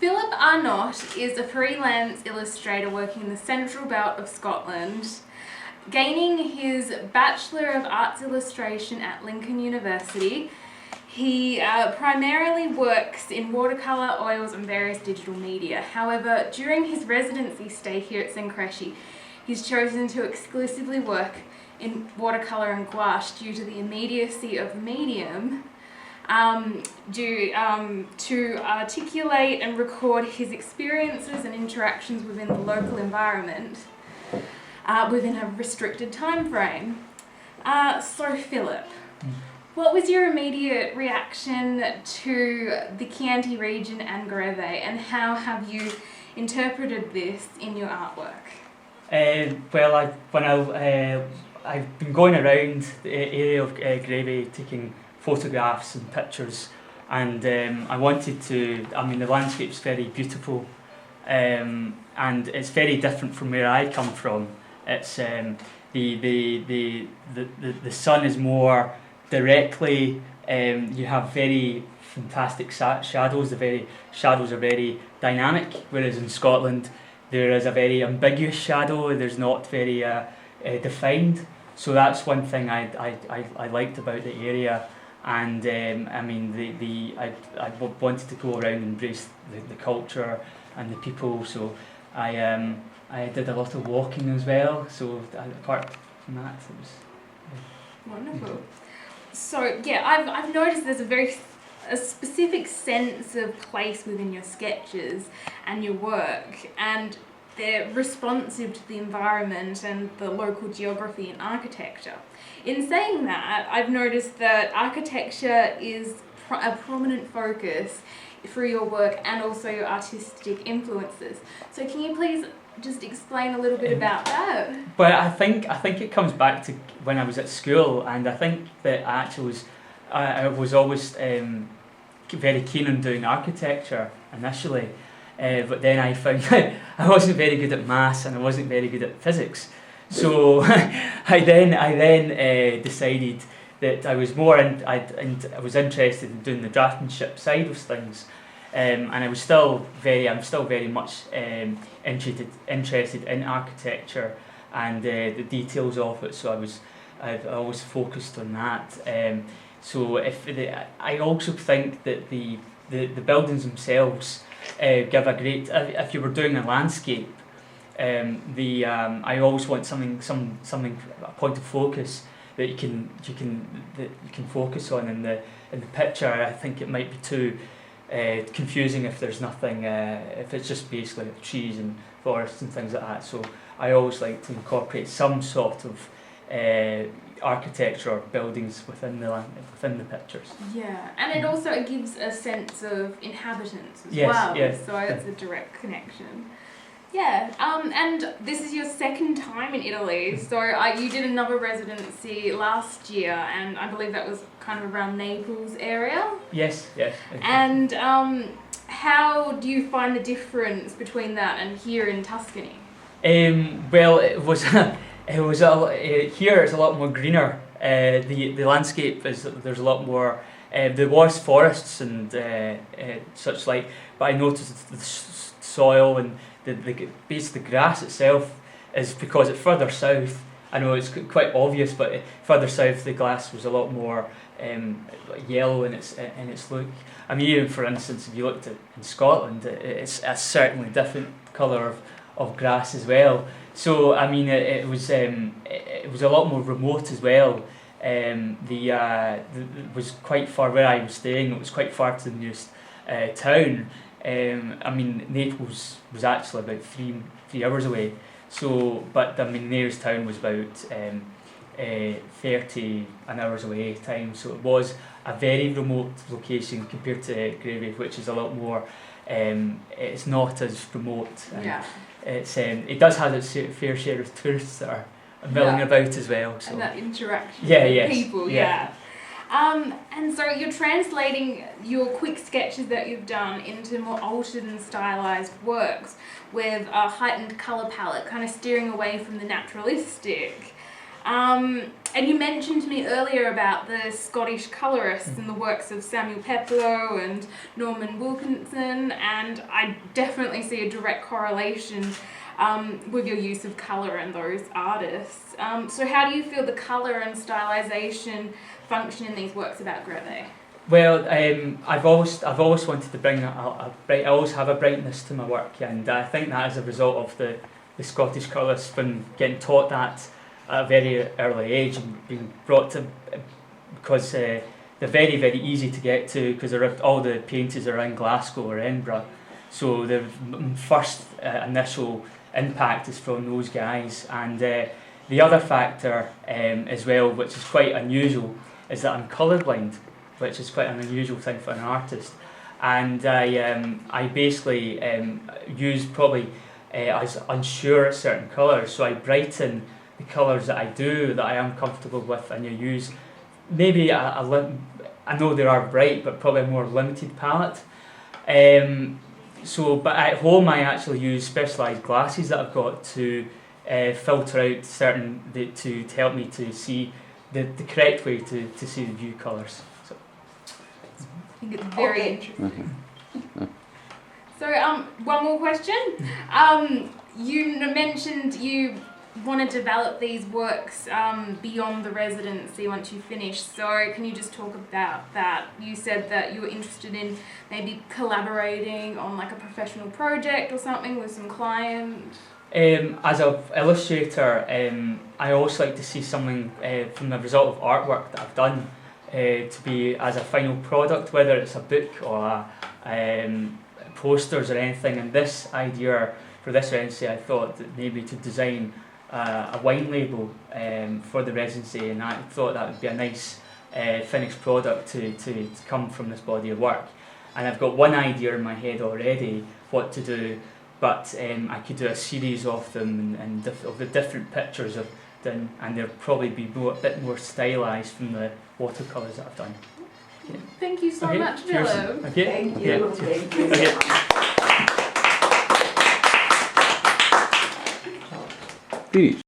Philip Arnott is a freelance illustrator working in the Central Belt of Scotland. Gaining his Bachelor of Arts Illustration at Lincoln University, he primarily works in watercolour, oils and various digital media. However, during his residency stay here at San Cresci, he's chosen to exclusively work in watercolour and gouache due to the immediacy of the medium, to articulate and record his experiences and interactions within the local environment within a restricted time frame. So Philip, what was your immediate reaction to the Chianti region and Greve, and how have you interpreted this in your artwork? I've been going around the area of Greve taking photographs and pictures, and I wanted to. I mean, the landscape's very beautiful, and it's very different from where I come from. It's the sun is more directly. You have very fantastic shadows. Shadows are very dynamic, whereas in Scotland there is a very ambiguous shadow. There's not very defined. So that's one thing I liked about the area. And I mean, I wanted to go around and embrace the culture and the people. So I did a lot of walking as well. So apart from that, it was wonderful. So yeah, I've noticed there's a specific sense of place within your sketches and your work, and they're responsive to the environment and the local geography and architecture. In saying that, I've noticed that architecture is a prominent focus through your work and also your artistic influences. So can you please just explain a little bit about that? But I think it comes back to when I was at school, and I think that I was always very keen on doing architecture initially. But then I found I wasn't very good at maths and I wasn't very good at physics. So I then decided that I was I was interested in doing the draftsmanship side of things, and I'm still very much interested in architecture and the details of it. So I've always focused on that. I also think that the buildings themselves give a great. If you were doing a landscape, I always want something a point of focus that you can focus on in the picture. I think it might be too confusing if there's nothing, if it's just basically trees and forests and things like that. So I always like to incorporate some sort of architecture or buildings within the pictures. Yeah, and it gives a sense of inhabitants as yes, well. Yes. So it's a direct connection. Yeah, and this is your second time in Italy. So you did another residency last year, and I believe that was kind of around Naples area. Yes. And how do you find the difference between that and here in Tuscany? Well, it was here it's a lot more greener. The landscape there's a lot more. There was forests and such like, but I noticed the soil and the base of the grass itself is, because it's further south. I know it's quite obvious, but further south the grass was a lot more yellow in its look. I mean, even for instance, if you looked at in Scotland, it's a certainly different colour of grass as well. So I mean, it was a lot more remote as well. It was quite far where I was staying. It was quite far to the nearest town. I mean, Naples was actually about 3 hours away. So, but I mean, nearest town was about 30 hours away time. So it was a very remote location compared to Greve, which is a lot more. It's not as remote. Yeah. It does have its fair share of tourists that are milling about as well. So. And that interaction with people. Yeah. And so you're translating your quick sketches that you've done into more altered and stylized works with a heightened colour palette, kind of steering away from the naturalistic. And you mentioned to me earlier about the Scottish colourists and the works of Samuel Peploe and Norman Wilkinson, and I definitely see a direct correlation with your use of colour and those artists. So how do you feel the colour and stylisation function in these works about Greve? Well, I've always wanted to bring I always have a brightness to my work, and I think that is a result of the Scottish colourists been getting taught that at a very early age and being brought to, because they're very, very easy to get to, because all the painters are in Glasgow or Edinburgh, so the first initial impact is from those guys. And the other factor as well, which is quite unusual, is that I'm colourblind, which is quite an unusual thing for an artist. And I basically use probably I was unsure at certain colours, so I brighten the colours that I do, that I am comfortable with, and you use maybe I know they are bright, but probably a more limited palette. But at home I actually use specialised glasses that I've got to filter out to help me to see the correct way to see the view colours. So. I think it's very interesting. So, one more question. You mentioned you want to develop these works beyond the residency once you finish. So, can you just talk about that? You said that you were interested in maybe collaborating on like a professional project or something with some clients. As an illustrator, I also like to see something from the result of artwork that I've done to be as a final product, whether it's a book or posters or anything. And this idea for this residency, I thought that maybe to design a wine label for the residency, and I thought that would be a nice finished product to come from this body of work. And I've got one idea in my head already what to do, but I could do a series of them and of the different pictures of them, and they'll probably be a bit more stylised from the watercolours that I've done. Okay. Thank you so much, Cheers. Jello. Okay. Thank you. Thank you. Okay. Please.